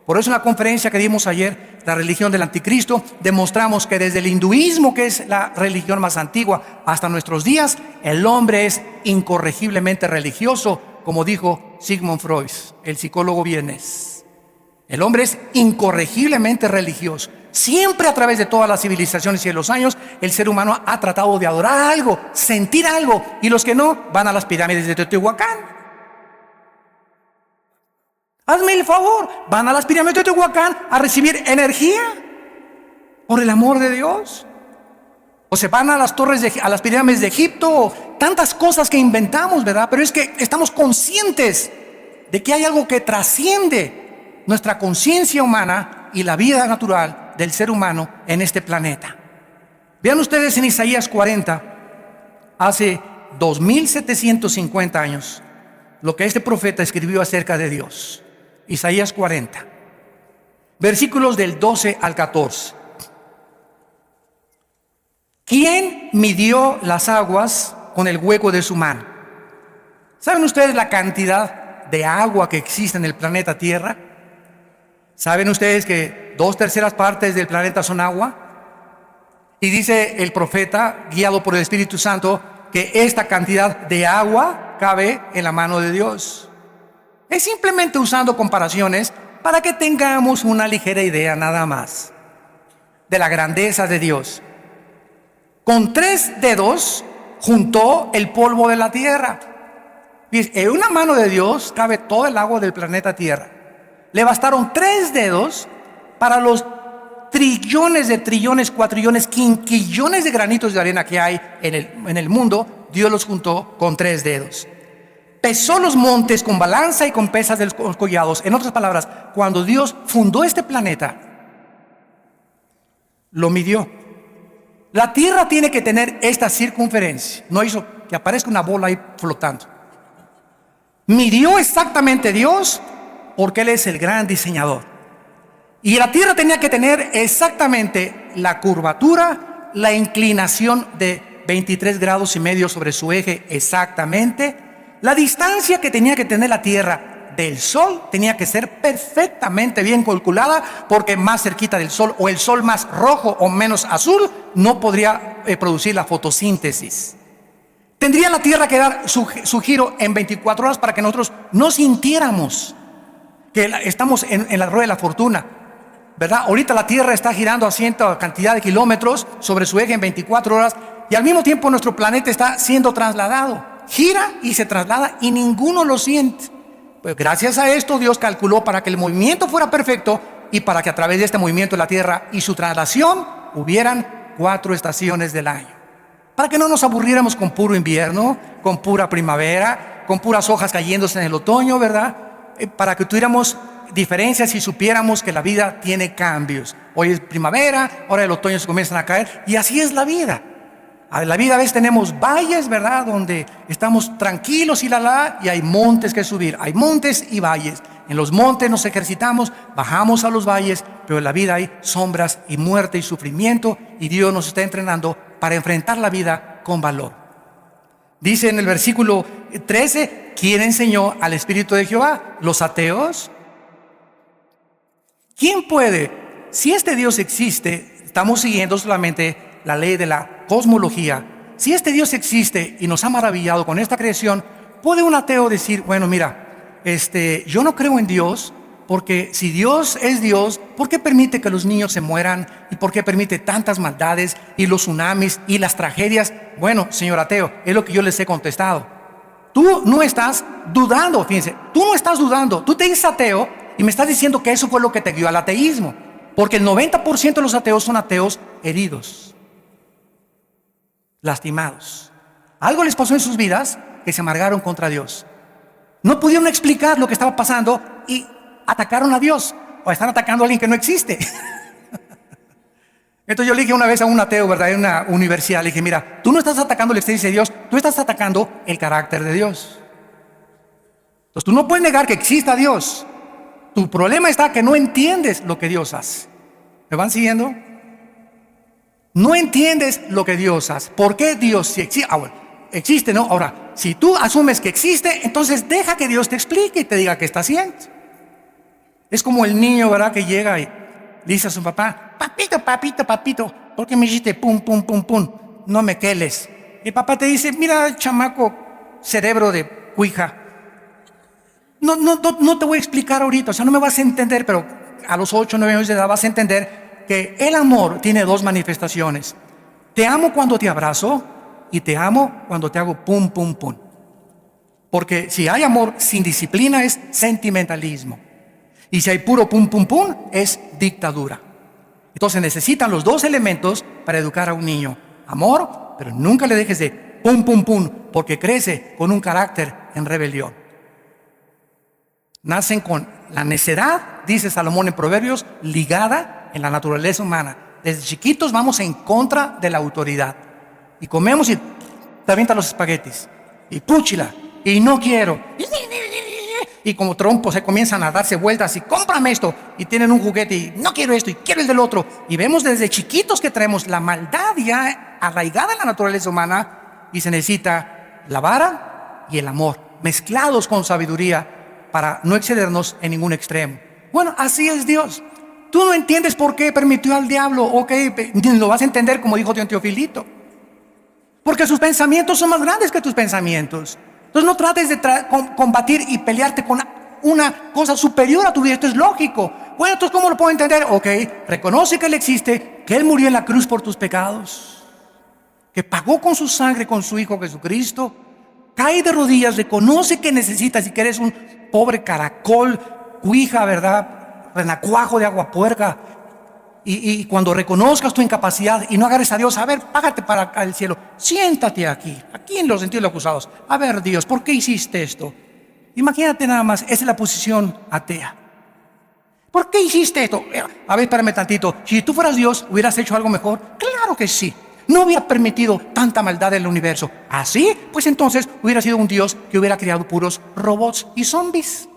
Por eso en la conferencia que dimos ayer, la religión del anticristo, demostramos que desde el hinduismo, que es la religión más antigua, hasta nuestros días, el hombre es incorregiblemente religioso, como dijo Sigmund Freud, el psicólogo vienés. El hombre es incorregiblemente religioso. Siempre a través de todas las civilizaciones y de los años, el ser humano ha tratado de adorar algo, sentir algo, y los que no van a las pirámides de Teotihuacán. Hazme el favor, van a las pirámides de Teotihuacán a recibir energía por el amor de Dios. O se van a las a las pirámides de Egipto. Tantas cosas que inventamos, ¿verdad? Pero es que estamos conscientes de que hay algo que trasciende nuestra conciencia humana y la vida natural del ser humano en este planeta. Vean ustedes en Isaías 40, hace 2750 años, lo que este profeta escribió acerca de Dios. Isaías 40, versículos del 12 al 14. ¿Quién midió las aguas con el hueco de su mano? ¿Saben ustedes la cantidad de agua que existe en el planeta Tierra? ¿Saben ustedes que 2/3 partes del planeta son agua? Y dice el profeta, guiado por el Espíritu Santo, que esta cantidad de agua cabe en la mano de Dios. Es simplemente usando comparaciones para que tengamos una ligera idea nada más de la grandeza de Dios. Con 3 dedos juntó el polvo de la tierra. En una mano de Dios cabe todo el agua del planeta Tierra. Le bastaron 3 dedos para los trillones de trillones, cuatrillones, quinquillones de granitos de arena que hay en el mundo. Dios los juntó con 3 dedos. Pesó los montes con balanza y con pesas de los collados. En otras palabras, cuando Dios fundó este planeta, lo midió. La tierra tiene que tener esta circunferencia. No hizo que aparezca una bola ahí flotando. Midió exactamente Dios, porque Él es el gran diseñador. Y la tierra tenía que tener exactamente la curvatura, la inclinación de 23,5 grados sobre su eje exactamente. La distancia que tenía que tener la tierra del sol tenía que ser perfectamente bien calculada, porque más cerquita del sol o el sol más rojo o menos azul no podría producir la fotosíntesis. Tendría la tierra que dar su giro en 24 horas para que nosotros no sintiéramos que estamos en la rueda de la fortuna, ¿verdad? Ahorita la tierra está girando a cierta cantidad de kilómetros sobre su eje en 24 horas y al mismo tiempo nuestro planeta está siendo trasladado. Gira y se traslada y ninguno lo siente. Pues gracias a esto Dios calculó para que el movimiento fuera perfecto y para que a través de este movimiento de la tierra y su traslación hubieran 4 estaciones del año. Para que no nos aburriéramos con puro invierno, con pura primavera, con puras hojas cayéndose en el otoño, ¿verdad? Para que tuviéramos diferencias y supiéramos que la vida tiene cambios. Hoy es primavera, ahora el otoño se comienzan a caer y así es la vida. La vida a veces tenemos valles, ¿verdad? Donde estamos tranquilos y y hay montes que subir. Hay montes y valles. En los montes nos ejercitamos, bajamos a los valles, pero en la vida hay sombras y muerte y sufrimiento y Dios nos está entrenando para enfrentar la vida con valor. Dice en el versículo 13, ¿quién enseñó al Espíritu de Jehová? ¿Los ateos? ¿Quién puede? Si este Dios existe, estamos siguiendo solamente la ley de la cosmología. si este Dios existe y nos ha maravillado con esta creación, ¿puede un ateo decir, bueno, mira, yo no creo en Dios, porque si Dios es Dios, ¿por qué permite que los niños se mueran? ¿Y por qué permite tantas maldades y los tsunamis y las tragedias? Bueno, señor ateo, es lo que yo les he contestado. Tú no estás dudando, fíjense, tú no estás dudando, tú te dices ateo y me estás diciendo que eso fue lo que te guió al ateísmo, porque el 90% de los ateos son ateos heridos, lastimados. Algo les pasó en sus vidas que se amargaron contra Dios. No pudieron explicar lo que estaba pasando y atacaron a Dios, o están atacando a alguien que no existe. Entonces yo le dije una vez a un ateo, ¿verdad?, en una universidad, le dije, mira, tú no estás atacando la existencia de Dios, tú estás atacando el carácter de Dios. Entonces tú no puedes negar que exista Dios. Tu problema está que no entiendes lo que Dios hace. ¿Me van siguiendo? No entiendes lo que Dios hace. ¿Por qué Dios sí existe? Bueno, existe, ¿no? Ahora, si tú asumes que existe, entonces deja que Dios te explique y te diga qué está haciendo. Es como el niño, ¿verdad?, que llega y le dice a su papá, papito, ¿por qué me hiciste pum, pum, pum, pum? No me queles. Y el papá te dice, mira, chamaco, cerebro de cuija, no te voy a explicar ahorita, o sea, no me vas a entender, pero a los 8 o 9 años de edad vas a entender que el amor tiene dos manifestaciones. Te amo cuando te abrazo y te amo cuando te hago pum, pum, pum. Porque si hay amor sin disciplina es sentimentalismo. Y si hay puro pum, pum, pum, es dictadura. Entonces necesitan los dos elementos para educar a un niño. Amor, pero nunca le dejes de pum, pum, pum, porque crece con un carácter en rebelión. Nacen con la necedad, dice Salomón en Proverbios, ligada en la naturaleza humana. Desde chiquitos vamos en contra de la autoridad. Y comemos y te avientan los espaguetis. Y púchila, y no quiero. Y como trompos se comienzan a darse vueltas y cómprame esto, y tienen un juguete y no quiero esto y quiero el del otro, y vemos desde chiquitos que traemos la maldad ya arraigada en la naturaleza humana, y se necesita la vara y el amor mezclados con sabiduría para no excedernos en ningún extremo. Bueno, así es Dios. Tú no entiendes por qué permitió al diablo, ok, lo vas a entender como dijo Don Teofilito, porque sus pensamientos son más grandes que tus pensamientos. Entonces no trates de combatir y pelearte con una cosa superior a tu vida. Esto es lógico. Bueno, entonces ¿cómo lo puedo entender? Ok, reconoce que Él existe, que Él murió en la cruz por tus pecados, que pagó con su sangre, con su Hijo Jesucristo. Cae de rodillas, reconoce que necesitas y que eres un pobre caracol, cuija, ¿verdad?, renacuajo de agua puerca. Y cuando reconozcas tu incapacidad y no agarres a Dios, a ver, págate para el cielo, siéntate aquí en los sentidos acusados. A ver, Dios, ¿por qué hiciste esto? Imagínate nada más, esa es la posición atea. ¿Por qué hiciste esto? A ver, espérame tantito. Si tú fueras Dios, ¿hubieras hecho algo mejor? Claro que sí. No hubiera permitido tanta maldad en el universo. ¿Así? Pues entonces hubiera sido un Dios que hubiera creado puros robots y zombies.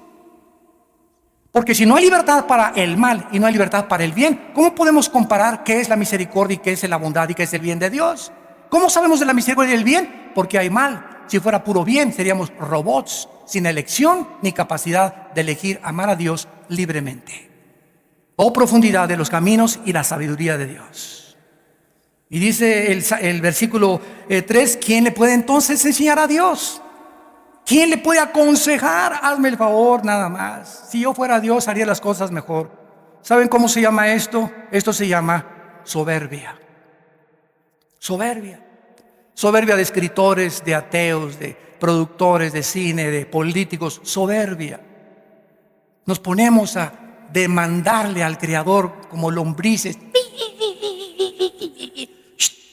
Porque si no hay libertad para el mal y no hay libertad para el bien, ¿cómo podemos comparar qué es la misericordia y qué es la bondad y qué es el bien de Dios? ¿Cómo sabemos de la misericordia y el bien? Porque hay mal. Si fuera puro bien, seríamos robots sin elección ni capacidad de elegir amar a Dios libremente. Oh profundidad de los caminos y la sabiduría de Dios. Y dice el versículo 3, ¿quién le puede entonces enseñar a Dios? ¿Quién le puede aconsejar? Hazme el favor nada más. Si yo fuera Dios, haría las cosas mejor. ¿Saben cómo se llama esto? Esto se llama soberbia. Soberbia. Soberbia de escritores, de ateos, de productores de cine, de políticos. Soberbia. Nos ponemos a demandarle al Creador como lombrices.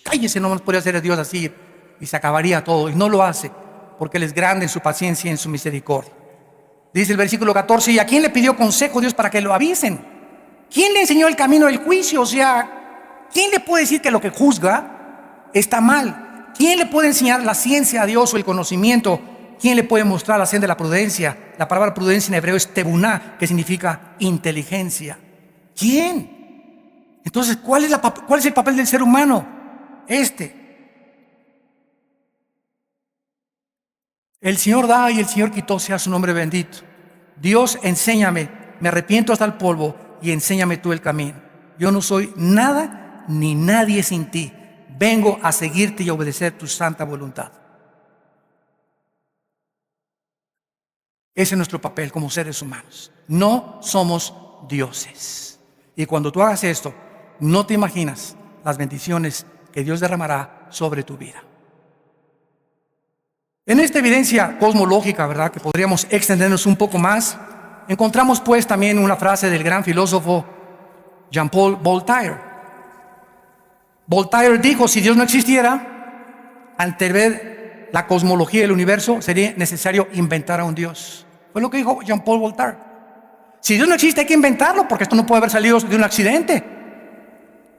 Cállese, no nos podría hacer Dios así y se acabaría todo. Y no lo hace, porque Él es grande en su paciencia y en su misericordia. Dice el versículo 14, ¿y a quién le pidió consejo Dios para que lo avisen? ¿Quién le enseñó el camino del juicio? O sea, ¿quién le puede decir que lo que juzga está mal? ¿Quién le puede enseñar la ciencia a Dios o el conocimiento? ¿Quién le puede mostrar la senda de la prudencia? La palabra prudencia en hebreo es tebuná, que significa inteligencia. ¿Quién? Entonces, ¿cuál es el papel del ser humano? El Señor da y el Señor quitó, sea su nombre bendito. Dios, enséñame, me arrepiento hasta el polvo y enséñame tú el camino. Yo no soy nada ni nadie sin ti. Vengo a seguirte y a obedecer tu santa voluntad. Ese es nuestro papel como seres humanos. No somos dioses. Y cuando tú hagas esto, no te imaginas las bendiciones que Dios derramará sobre tu vida. En esta evidencia cosmológica, ¿verdad?, que podríamos extendernos un poco más, encontramos pues también una frase del gran filósofo Jean-Paul Voltaire. Voltaire dijo: si Dios no existiera, ante ver la cosmología del universo, sería necesario inventar a un Dios. Fue lo que dijo Jean-Paul Voltaire. Si Dios no existe, hay que inventarlo, porque esto no puede haber salido de un accidente.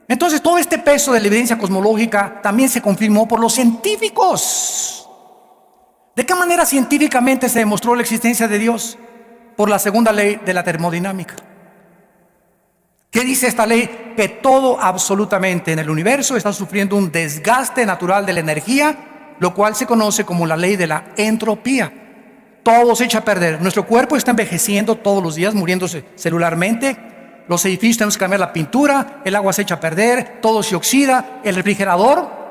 Entonces, todo este peso de la evidencia cosmológica también se confirmó por los científicos. ¿De qué manera científicamente se demostró la existencia de Dios? Por la segunda ley de la termodinámica. ¿Qué dice esta ley? Que todo absolutamente en el universo está sufriendo un desgaste natural de la energía, lo cual se conoce como la ley de la entropía. Todo se echa a perder. Nuestro cuerpo está envejeciendo todos los días, muriéndose celularmente. Los edificios tenemos que cambiar la pintura, el agua se echa a perder, todo se oxida. El refrigerador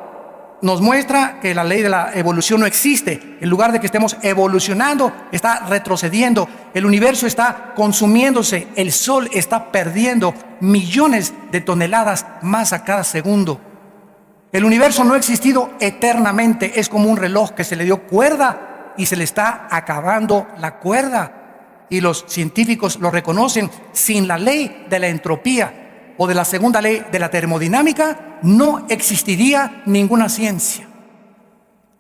nos muestra que la ley de la evolución no existe. En lugar de que estemos evolucionando, está retrocediendo. El universo está consumiéndose. El sol está perdiendo millones de toneladas más a cada segundo. El universo no ha existido eternamente. Es como un reloj que se le dio cuerda y se le está acabando la cuerda. Y los científicos lo reconocen. Sin la ley de la entropía o de la segunda ley de la termodinámica, no existiría ninguna ciencia.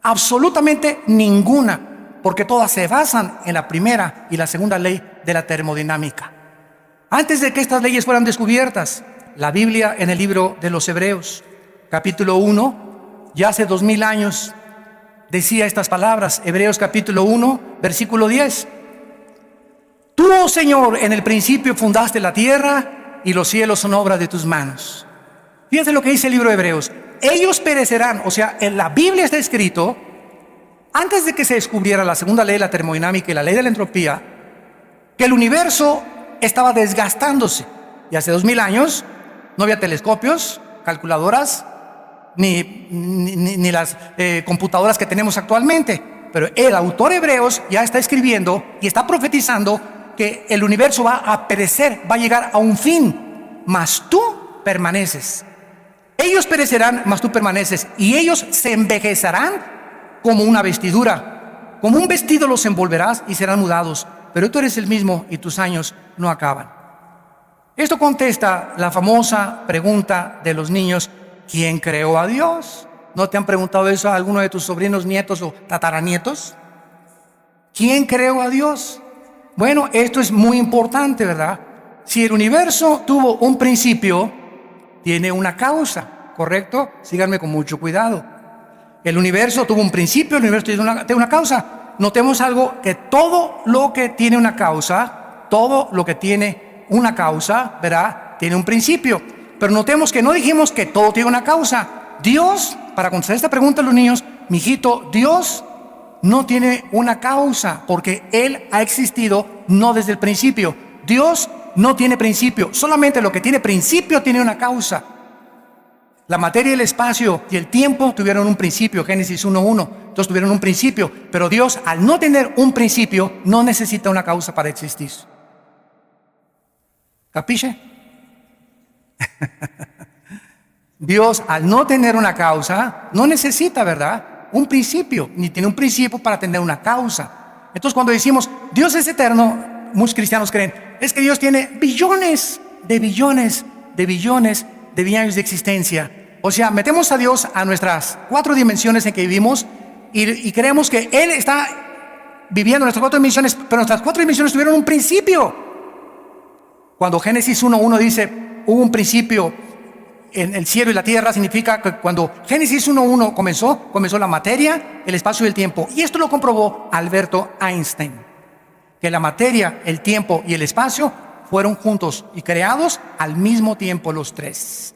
Absolutamente ninguna, porque todas se basan en la primera y la segunda ley de la termodinámica. Antes de que estas leyes fueran descubiertas, la Biblia en el libro de los Hebreos, capítulo 1, ya hace 2000 años, decía estas palabras. Hebreos capítulo 1, versículo 10. Tú, oh Señor, en el principio fundaste la tierra, y los cielos son obra de tus manos. Fíjense lo que dice el libro de Hebreos. Ellos perecerán. O sea, en la Biblia está escrito, antes de que se descubriera la segunda ley de la termodinámica y la ley de la entropía, que el universo estaba desgastándose. Y hace 2000 años no había telescopios, calculadoras, ni las computadoras que tenemos actualmente. Pero el autor Hebreos ya está escribiendo y está profetizando que el universo va a perecer, va a llegar a un fin, mas tú permaneces. Ellos perecerán, mas tú permaneces, y ellos se envejecerán como una vestidura. Como un vestido los envolverás y serán mudados, pero tú eres el mismo y tus años no acaban. Esto contesta la famosa pregunta de los niños: ¿quién creó a Dios? ¿No te han preguntado eso a alguno de tus sobrinos, nietos o tataranietos? ¿Quién creó a Dios? Bueno, esto es muy importante, ¿verdad? Si el universo tuvo un principio, tiene una causa, ¿correcto? Síganme con mucho cuidado. El universo tuvo un principio, el universo tiene una causa. Notemos algo, que todo lo que tiene una causa, ¿verdad?, tiene un principio. Pero notemos que no dijimos que todo tiene una causa. Dios, para contestar esta pregunta a los niños, mijito, Dios no tiene una causa, porque Él ha existido no desde el principio. Dios no tiene principio, solamente lo que tiene principio tiene una causa. La materia, el espacio y el tiempo tuvieron un principio, Génesis 1:1, entonces tuvieron un principio, pero Dios, al no tener un principio, no necesita una causa para existir. ¿Capiche? Dios, al no tener una causa, no necesita, ¿verdad?, un principio, ni tiene un principio para tener una causa. Entonces, cuando decimos Dios es eterno, muchos cristianos creen, es que Dios tiene billones de años de existencia. O sea, metemos a Dios a nuestras 4 dimensiones en que vivimos y creemos que Él está viviendo nuestras 4 dimensiones, pero nuestras 4 dimensiones tuvieron un principio. Cuando Génesis 1:1 dice, hubo un principio en el cielo y la tierra, significa que cuando Génesis 1:1 comenzó la materia, el espacio y el tiempo. Y esto lo comprobó Alberto Einstein, que la materia, el tiempo y el espacio fueron juntos y creados al mismo tiempo los tres.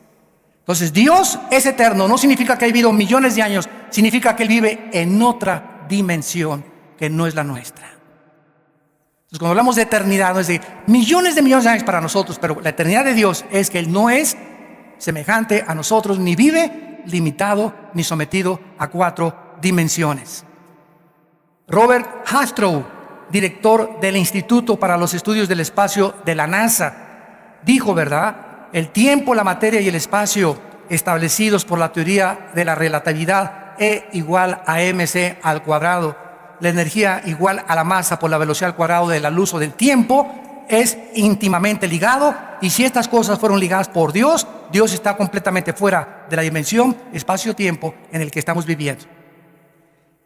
Entonces, Dios es eterno, no significa que ha vivido millones de años, significa que Él vive en otra dimensión que no es la nuestra. Entonces, cuando hablamos de eternidad, no es de millones de años para nosotros, pero la eternidad de Dios es que Él no es semejante a nosotros, ni vive limitado ni sometido a 4 dimensiones. Robert Hastrow, director del Instituto para los Estudios del Espacio de la NASA, dijo, ¿verdad? El tiempo, la materia y el espacio establecidos por la teoría de la relatividad E igual a mc al cuadrado, la energía igual a la masa por la velocidad al cuadrado de la luz o del tiempo, es íntimamente ligado, y si estas cosas fueron ligadas por Dios, Dios está completamente fuera de la dimensión espacio-tiempo en el que estamos viviendo.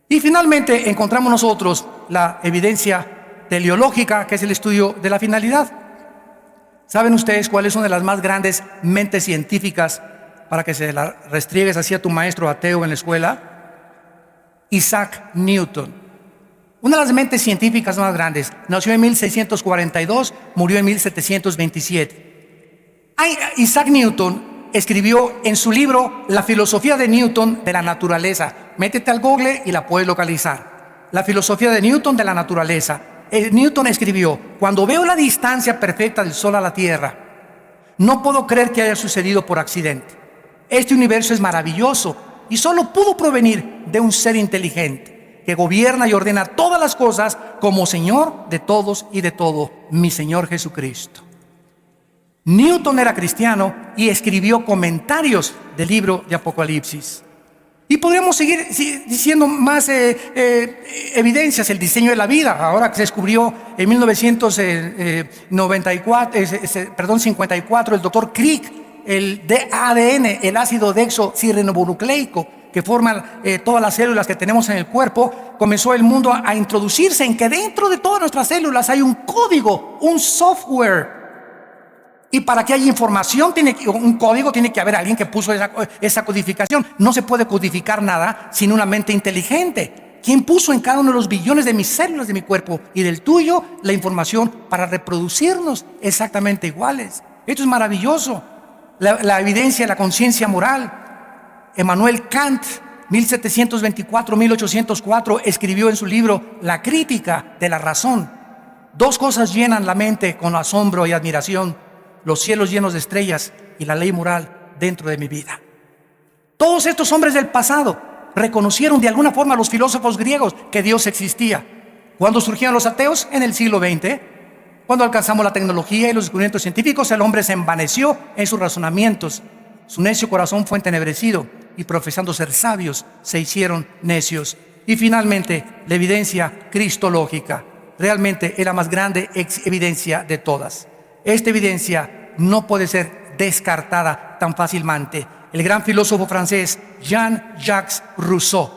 Y finalmente encontramos nosotros la evidencia teleológica, que es el estudio de la finalidad. ¿Saben ustedes cuál es una de las más grandes mentes científicas para que se la restriegues así a tu maestro ateo en la escuela? Isaac Newton. Una de las mentes científicas más grandes. Nació en 1642, murió en 1727. Isaac Newton escribió en su libro La filosofía de Newton de la naturaleza. Métete al Google y la puedes localizar. La filosofía de Newton de la naturaleza. Newton escribió: cuando veo la distancia perfecta del Sol a la Tierra, no puedo creer que haya sucedido por accidente. Este universo es maravilloso y solo pudo provenir de un ser inteligente que gobierna y ordena todas las cosas como Señor de todos y de todo, mi Señor Jesucristo. Newton era cristiano y escribió comentarios del libro de Apocalipsis. Y podríamos seguir diciendo más evidencias. El diseño de la vida, ahora que se descubrió en 1954, el doctor Crick, el ADN, el ácido desoxirribonucleico, que forman todas las células que tenemos en el cuerpo, comenzó el mundo a introducirse en que dentro de todas nuestras células hay un código, un software. Y para que haya información, un código, tiene que haber alguien que puso esa codificación. No se puede codificar nada sin una mente inteligente. ¿Quién puso en cada uno de los billones de mis células de mi cuerpo y del tuyo la información para reproducirnos exactamente iguales? Esto es maravilloso. La evidencia de la conciencia moral. Emmanuel Kant, 1724-1804, escribió en su libro La crítica de la razón. 2 cosas llenan la mente con asombro y admiración: los cielos llenos de estrellas y la ley moral dentro de mi vida. Todos estos hombres del pasado reconocieron de alguna forma a los filósofos griegos que Dios existía. ¿Cuándo surgieron los ateos? En el siglo XX. Cuando alcanzamos la tecnología y los descubrimientos científicos, el hombre se envaneció en sus razonamientos. Su necio corazón fue entenebrecido y, profesando ser sabios, se hicieron necios. Y finalmente, la evidencia cristológica realmente es la más grande evidencia de todas. Esta evidencia no puede ser descartada tan fácilmente. El gran filósofo francés Jean-Jacques Rousseau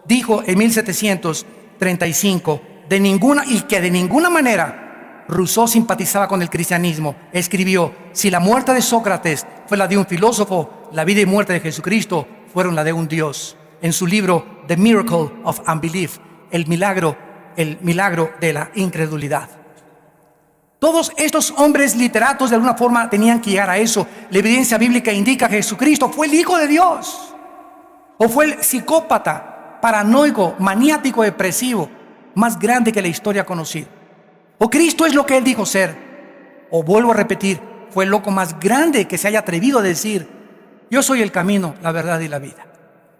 dijo en 1735 de ninguna manera Rousseau simpatizaba con el cristianismo. Escribió: si la muerte de Sócrates fue la de un filósofo, la vida y muerte de Jesucristo fueron la de un Dios. En su libro The Miracle of Unbelief, el milagro de la incredulidad. Todos estos hombres literatos de alguna forma tenían que llegar a eso. La evidencia bíblica indica que Jesucristo fue el Hijo de Dios, o fue el psicópata, paranoico, maniático, depresivo más grande que la historia ha conocido. O Cristo es lo que Él dijo ser. O vuelvo a repetir, fue el loco más grande que se haya atrevido a decir: yo soy el camino, la verdad y la vida.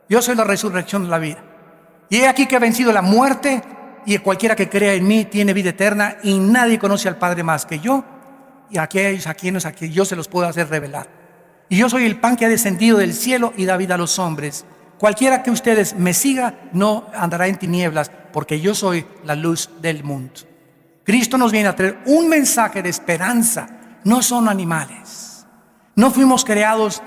Yo soy la resurrección de la vida. Y he aquí que he vencido la muerte, y cualquiera que crea en mí tiene vida eterna, y nadie conoce al Padre más que yo, y a quienes yo se los puedo hacer revelar. Y yo soy el pan que ha descendido del cielo y da vida a los hombres. Cualquiera que ustedes me siga no andará en tinieblas, porque yo soy la luz del mundo. Cristo nos viene a traer un mensaje de esperanza. No son animales. No fuimos creados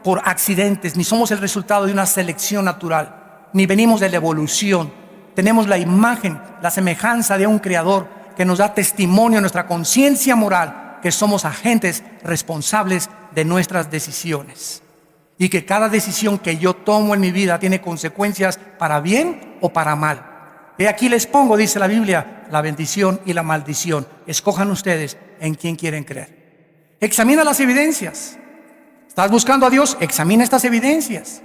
por accidentes, ni somos el resultado de una selección natural, ni venimos de la evolución. Tenemos la imagen, la semejanza de un creador que nos da testimonio en nuestra conciencia moral que somos agentes responsables de nuestras decisiones, y que cada decisión que yo tomo en mi vida tiene consecuencias para bien o para mal. He aquí les pongo, dice la Biblia, la bendición y la maldición. Escojan ustedes en quién quieren creer. Examina las evidencias. ¿Estás buscando a Dios? Examina estas evidencias.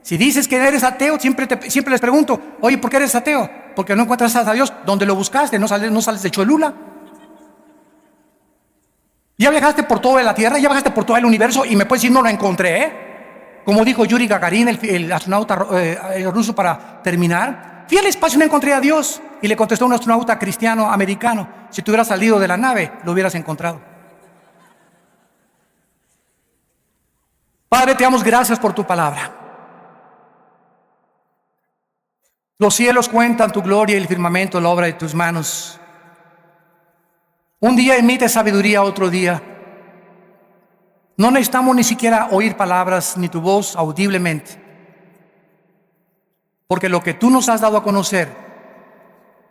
Si dices que eres ateo, siempre les pregunto: oye, ¿por qué eres ateo? Porque no encuentras a Dios. ¿Dónde lo buscaste? ¿No sales de Cholula? Ya viajaste por toda la tierra, ya viajaste por todo el universo y me puedes decir: no lo encontré, como dijo Yuri Gagarin, el astronauta ruso, para terminar, fui al espacio y no encontré a Dios. Y le contestó un astronauta cristiano americano: si tú hubieras salido de la nave, lo hubieras encontrado. Padre, te damos gracias por tu palabra. Los cielos cuentan tu gloria y el firmamento la obra de tus manos. Un día emite sabiduría, otro día. No necesitamos ni siquiera oír palabras ni tu voz audiblemente, porque lo que tú nos has dado a conocer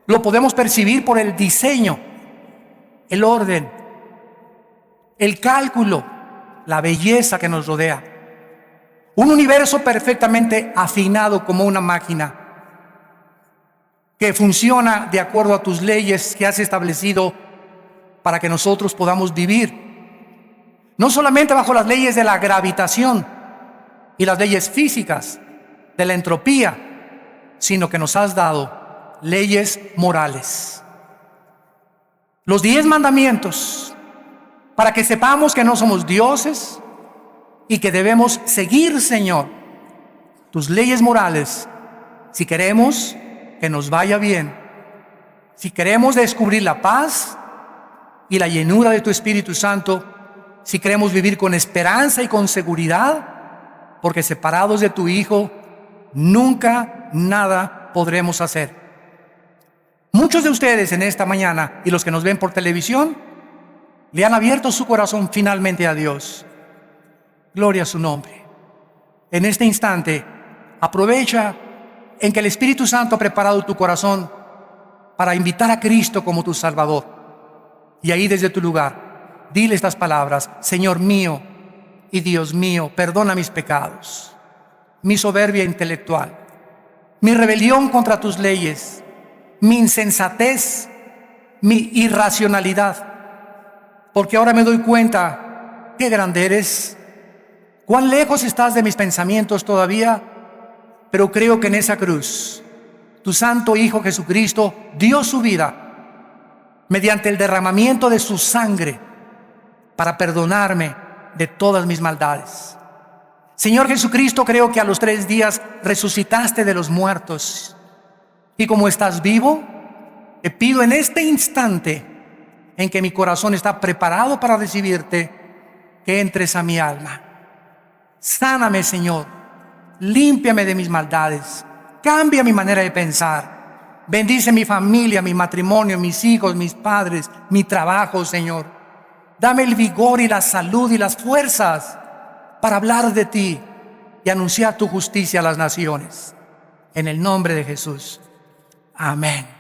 lo podemos percibir por el diseño, el orden, el cálculo, la belleza que nos rodea. Un universo perfectamente afinado como una máquina, que funciona de acuerdo a tus leyes que has establecido para que nosotros podamos vivir, no solamente bajo las leyes de la gravitación y las leyes físicas de la entropía, sino que nos has dado leyes morales. Los 10 mandamientos, para que sepamos que no somos dioses y que debemos seguir, Señor, tus leyes morales si queremos que nos vaya bien, si queremos descubrir la paz y la llenura de tu Espíritu Santo, si queremos vivir con esperanza y con seguridad, porque separados de tu Hijo nunca nada podremos hacer. Muchos de ustedes en esta mañana y los que nos ven por televisión le han abierto su corazón finalmente a Dios. Gloria a su nombre. En este instante, aprovecha en que el Espíritu Santo ha preparado tu corazón para invitar a Cristo como tu Salvador. Y ahí desde tu lugar, dile estas palabras: Señor mío y Dios mío, perdona mis pecados, mi soberbia intelectual, mi rebelión contra tus leyes, mi insensatez, mi irracionalidad, porque ahora me doy cuenta qué grande eres, cuán lejos estás de mis pensamientos todavía, pero creo que en esa cruz tu santo Hijo Jesucristo dio su vida mediante el derramamiento de su sangre para perdonarme de todas mis maldades. Señor Jesucristo, creo que a los 3 días resucitaste de los muertos, y como estás vivo, te pido en este instante en que mi corazón está preparado para recibirte, que entres a mi alma. Sáname, Señor. Límpiame de mis maldades, cambia mi manera de pensar, bendice mi familia, mi matrimonio, mis hijos, mis padres, mi trabajo, Señor. Dame el vigor y la salud y las fuerzas para hablar de ti y anunciar tu justicia a las naciones. En el nombre de Jesús. Amén.